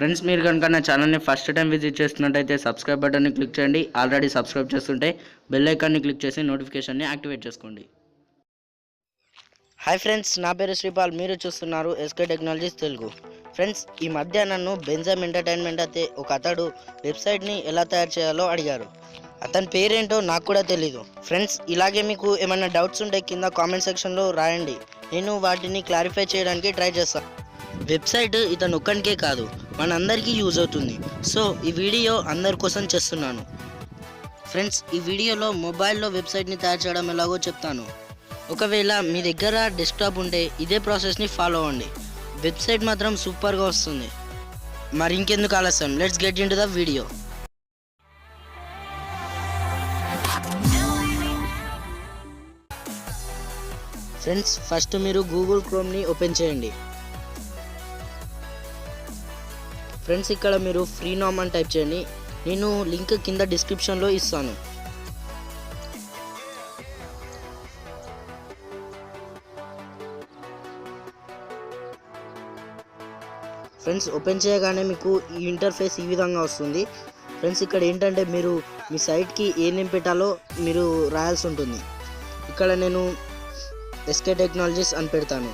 Friends, మీరు కనుక నా ఛానల్ని ఫస్ట్ టైం విజిట్ చేస్తున్నట్టయితే సబ్స్క్రైబ్ బటన్ని క్లిక్ చేయండి. ఆల్రెడీ సబ్స్క్రైబ్ చేస్తుంటే బెల్ ఐకాన్ని క్లిక్ చేసి నోటిఫికేషన్ని యాక్టివేట్ చేసుకోండి. హాయ్ ఫ్రెండ్స్, నా పేరు శ్రీపాల్. మీరు చూస్తున్నారు ఎస్కే టెక్నాలజీస్ తెలుగు. ఫ్రెండ్స్, ఈ మధ్య నన్ను బెంజమ్ ఎంటర్టైన్మెంట్ అయితే ఒక అతడు వెబ్సైట్ని ఎలా తయారు చేయాలో అడిగారు. అతని పేరేంటో నాకు కూడా తెలీదు. ఫ్రెండ్స్, ఇలాగే మీకు ఏమైనా డౌట్స్ ఉంటే కింద కామెంట్ సెక్షన్లో రాయండి. నేను వాటిని క్లారిఫై చేయడానికి ట్రై చేస్తాను. వెబ్సైట్ ఇతను ఒక్కనికే కాదు, మనందరికీ యూజ్ అవుతుంది. సో ఈ వీడియో అందరి కోసం చేస్తున్నాను. ఫ్రెండ్స్, ఈ వీడియోలో మొబైల్లో వెబ్సైట్ని తయారు చేయడం ఎలాగో చెప్తాను. ఒకవేళ మీ దగ్గర డెస్క్టాప్ ఉంటే ఇదే ప్రాసెస్ని ఫాలో అవ్వండి. వెబ్సైట్ మాత్రం సూపర్గా వస్తుంది. మరి ఇంకెందుకు ఆలస్యం, let's get in to the video. Friends, first మీరు గూగుల్ క్రోమ్ని ఓపెన్ చేయండి. ఫ్రెండ్స్, ఇక్కడ మీరు ఫ్రీనామ్ అని టైప్ చేయండి. నేను లింక్ కింద డిస్క్రిప్షన్లో ఇస్తాను. ఫ్రెండ్స్, ఓపెన్ చేయగానే మీకు ఈ ఇంటర్ఫేస్ ఈ విధంగా వస్తుంది. ఫ్రెండ్స్, ఇక్కడ ఏంటంటే మీరు మీ సైట్కి ఏ నేమ్ పెట్టాలో మీరు రాయాల్సి ఉంటుంది. ఇక్కడ నేను ఎస్కే టెక్నాలజీస్ అని పెడతాను.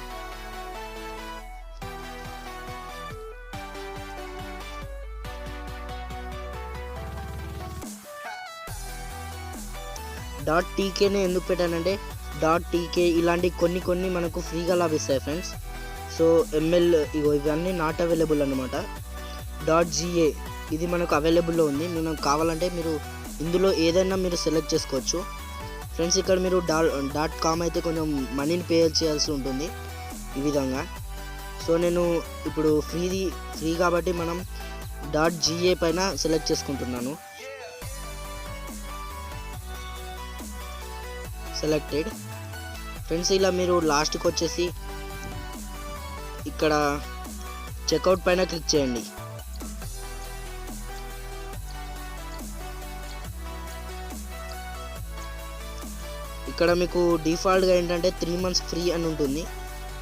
.tk ఎందుకు పెట్టానంటే .tk ఇలాంటి కొన్ని మనకు ఫ్రీగా లభిస్తాయి ఫ్రెండ్స్. సో ఎంఎల్ ఇవన్నీ నాట్ అవైలబుల్ అనమాట. .ga ఇది మనకు అవైలబుల్లో ఉంది. మనకు కావాలంటే మీరు ఇందులో ఏదైనా మీరు సెలెక్ట్ చేసుకోవచ్చు. ఫ్రెండ్స్, ఇక్కడ మీరు .com అయితే కొంచెం మనీని పే చేయాల్సి ఉంటుంది ఈ విధంగా. సో నేను ఇప్పుడు ఫ్రీ కాబట్టి మనం .ga పైన సెలెక్ట్ చేసుకుంటున్నాను. సెలెక్టెడ్. ఫ్రెండ్స్, ఇలా మీరు లాస్ట్కి వచ్చేసి ఇక్కడ చెక్అవుట్ పైన క్లిక్ చేయండి. ఇక్కడ మీకు డిఫాల్ట్గా ఏంటంటే 3 months ఫ్రీ అని ఉంటుంది.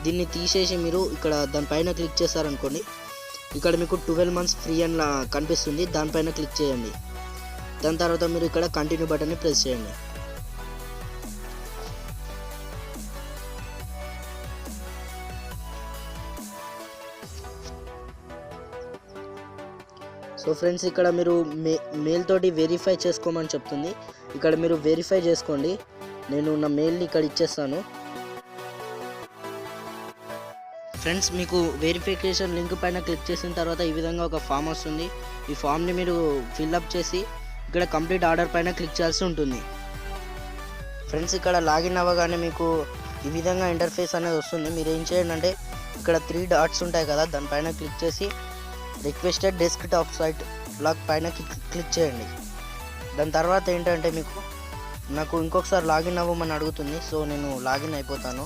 దీన్ని తీసేసి మీరు ఇక్కడ దానిపైన క్లిక్ చేశారనుకోండి, ఇక్కడ మీకు 12 months ఫ్రీ అని కనిపిస్తుంది. దానిపైన క్లిక్ చేయండి. దాని తర్వాత మీరు ఇక్కడ కంటిన్యూ బటన్ని ప్రెస్ చేయండి. సో ఫ్రెండ్స్, ఇక్కడ మీరు మెయిల్ తోటి వెరిఫై చేసుకోమని చెప్తుంది. ఇక్కడ మీరు వెరిఫై చేసుకోండి. నేను నా మెయిల్ని ఇక్కడ ఇచ్చేస్తాను. ఫ్రెండ్స్, మీకు వెరిఫికేషన్ లింక్ పైన క్లిక్ చేసిన తర్వాత ఈ విధంగా ఒక ఫామ్ వస్తుంది. ఈ ఫామ్ని మీరు ఫిల్అప్ చేసి ఇక్కడ కంప్లీట్ ఆర్డర్ పైన క్లిక్ చేయాల్సి ఉంటుంది. ఫ్రెండ్స్, ఇక్కడ లాగిన్ అవ్వగానే మీకు ఈ విధంగా ఇంటర్ఫేస్ అనేది వస్తుంది. మీరు ఏం చేయండి అంటే ఇక్కడ 3 dots ఉంటాయి కదా, దానిపైన క్లిక్ చేసి రిక్వెస్టెడ్ డెస్క్టాప్ సైట్ లాగ్ పైన క్లిక్ చేయండి. దాని తర్వాత ఏంటంటే నాకు ఇంకొకసారి లాగిన్ అవ్వమని అడుగుతుంది. సో నేను లాగిన్ అయిపోతాను.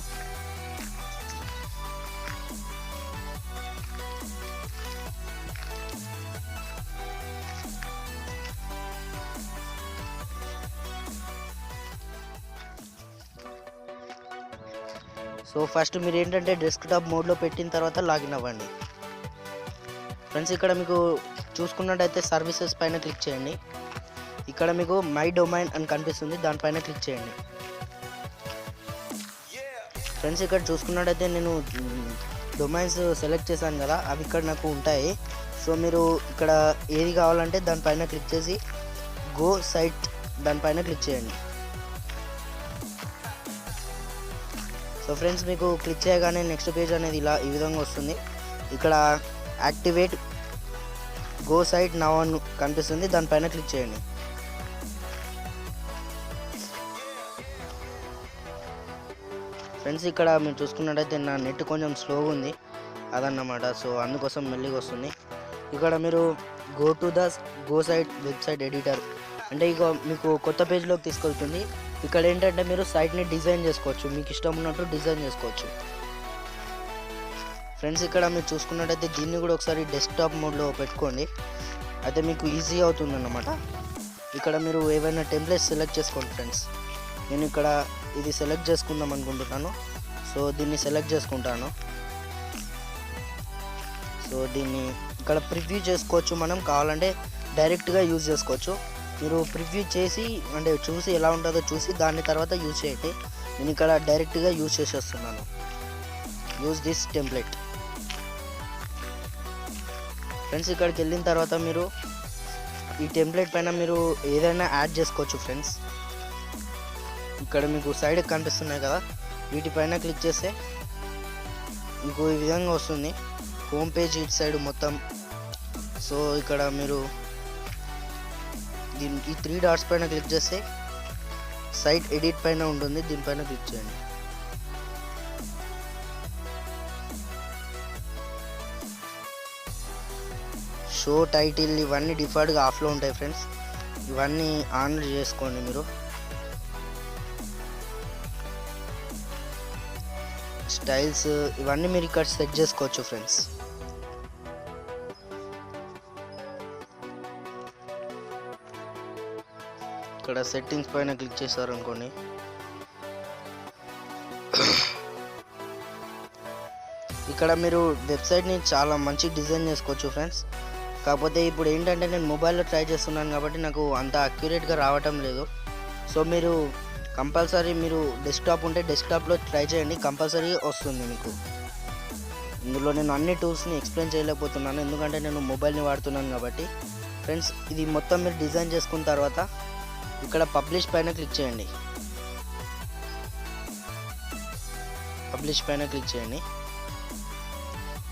సో ఫస్ట్ మీరు ఏంటంటే డెస్క్టాప్ మోడ్లో పెట్టిన తర్వాత లాగిన్ అవ్వండి. ఫ్రెండ్స్, ఇక్కడ మీకు చూసుకున్నట్టయితే సర్వీసెస్ పైన క్లిక్ చేయండి. ఇక్కడ మీకు మై డొమైన్ అని కనిపిస్తుంది, దానిపైన క్లిక్ చేయండి. ఫ్రెండ్స్, ఇక్కడ చూసుకున్నట్టయితే నేను డొమైన్స్ సెలెక్ట్ చేశాను కదా, అవి ఇక్కడ నాకు ఉంటాయి. సో మీరు ఇక్కడ ఏది కావాలంటే దానిపైన క్లిక్ చేసి గో సైట్ దానిపైన క్లిక్ చేయండి. సో ఫ్రెండ్స్, మీకు క్లిక్ చేయగానే నెక్స్ట్ పేజ్ అనేది ఈ విధంగా వస్తుంది. ఇక్కడ యాక్టివేట్ గో సైట్ నౌ అని కనిపిస్తుంది, దానిపైన క్లిక్ చేయండి. ఫ్రెండ్స్, ఇక్కడ మీరు చూసుకున్నట్టయితే నా నెట్ కొంచెం స్లోగా ఉంది అదన్నమాట. సో అందుకోసం మెల్లిగా వస్తుంది. ఇక్కడ మీరు గో సైట్ వెబ్సైట్ ఎడిటర్ అంటే ఇక మీకు కొత్త పేజ్లోకి తీసుకెళ్తుంది. ఇక్కడ ఏంటంటే మీరు సైట్ని డిజైన్ చేసుకోవచ్చు, మీకు ఇష్టం ఉన్నట్టు డిజైన్ చేసుకోవచ్చు. ఫ్రెండ్స్, ఇక్కడ మీరు చూసుకున్నట్టయితే దీన్ని కూడా ఒకసారి డెస్క్టాప్ మోడ్లో పెట్టుకోండి, అయితే మీకు ఈజీ అవుతుందన్నమాట. ఇక్కడ మీరు ఏవైనా టెంప్లెట్స్ సెలెక్ట్ చేసుకోండి. ఫ్రెండ్స్, నేను ఇక్కడ ఇది సెలెక్ట్ చేసుకుందాం అనుకుంటున్నాను. సో దీన్ని సెలెక్ట్ చేసుకుంటాను. సో దీన్ని ఇక్కడ ప్రివ్యూ చేసుకోవచ్చు. మనం కావాలంటే డైరెక్ట్గా యూజ్ చేసుకోవచ్చు. మీరు ప్రివ్యూ చేసి అంటే చూసి ఎలా ఉంటుందో చూసి దాని తర్వాత యూజ్ చేయండి. నేను ఇక్కడ డైరెక్ట్గా యూజ్ చేసేస్తున్నాను. Use this template. ఫ్రెండ్స్ ఇక్కడికి వెళ్ళిన తర్వాత మీరు ఈ టెంప్లెట్ పైన మీరు ఏదైనా యాడ్ చేసుకోవచ్చు ఫ్రెండ్స్. ఇక్కడ మీకు సైడ్కి కనిపిస్తున్నాయి కదా, వీటిపైన క్లిక్ చేస్తే మీకు ఈ విధంగా వస్తుంది హోమ్ పేజ్ ఇటు సైడ్ మొత్తం. సో ఇక్కడ మీరు ఈ 3 డాట్స్ పైన క్లిక్ చేస్తే సైట్ ఎడిట్ పైన ఉంటుంది, దీనిపైన క్లిక్ చేయండి. షో టైటిల్ ఇవన్నీ డిఫాల్ట్గా ఆఫ్లో ఉంటాయి ఫ్రెండ్స్. ఇవన్నీ ఆన్ చేసుకోండి మీరు. స్టైల్స్ ఇవన్నీ మీరు ఇక్కడ సెట్ చేసుకోవచ్చు ఫ్రెండ్స్. ఇక్కడ సెట్టింగ్స్ పైన క్లిక్ చేశారు అనుకోండి, ఇక్కడ మీరు వెబ్సైట్ని చాలా మంచి డిజైన్ చేసుకోవచ్చు ఫ్రెండ్స్. కాకపోతే ఇప్పుడు ఏంటంటే నేను మొబైల్లో ట్రై చేస్తున్నాను కాబట్టి నాకు అంత అక్యురేట్గా రావటం లేదు. సో మీరు కంపల్సరీ మీరు డెస్క్టాప్ ఉంటే డెస్క్టాప్లో ట్రై చేయండి, కంపల్సరీ వస్తుంది మీకు. ఇందులో నేను అన్ని టూల్స్ని ఎక్స్ప్లెయిన్ చేయలేకపోతున్నాను ఎందుకంటే నేను మొబైల్ని వాడుతున్నాను కాబట్టి. ఫ్రెండ్స్ ఇది మొత్తం మీరు డిజైన్ చేసుకున్న తర్వాత ఇక్కడ పబ్లిష్ పైన క్లిక్ చేయండి. పబ్లిష్ పైన క్లిక్ చేయండి.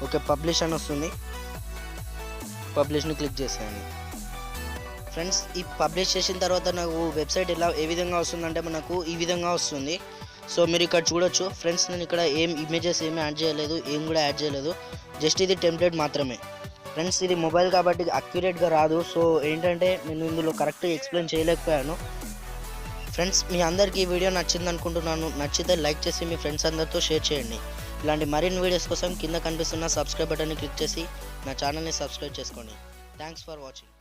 ఓకే, పబ్లిష్ అని వస్తుంది. పబ్లిష్ని క్లిక్ చేసేయండి. ఫ్రెండ్స్ ఈ పబ్లిష్ చేసిన తర్వాత నాకు వెబ్సైట్ ఏ విధంగా వస్తుందంటే మనకు ఈ విధంగా వస్తుంది. సో మీరు ఇక్కడ చూడొచ్చు ఫ్రెండ్స్, నేను ఇక్కడ ఏం ఇమేజెస్ ఏమీ యాడ్ చేయలేదు, ఏం కూడా యాడ్ చేయలేదు, జస్ట్ ఇది టెంప్లెట్ మాత్రమే. ఫ్రెండ్స్ ఇది మొబైల్ కాబట్టి అక్యురేట్గా రాదు. సో ఏంటంటే నేను ఇందులో కరెక్ట్గా ఎక్స్ప్లెయిన్ చేయలేకపోయాను. ఫ్రెండ్స్ మీ అందరికీ ఈ వీడియో నచ్చింది అనుకుంటున్నాను. నచ్చితే లైక్ చేసి మీ ఫ్రెండ్స్ అందరితో షేర్ చేయండి. ఇలాంటి మరిన్ని వీడియోస్ కోసం కింద కనిపిస్తున్న సబ్స్క్రైబ్ బటన్ని క్లిక్ చేసి నా ఛానల్ని సబ్స్క్రైబ్ చేసుకోండి. Thanks for watching.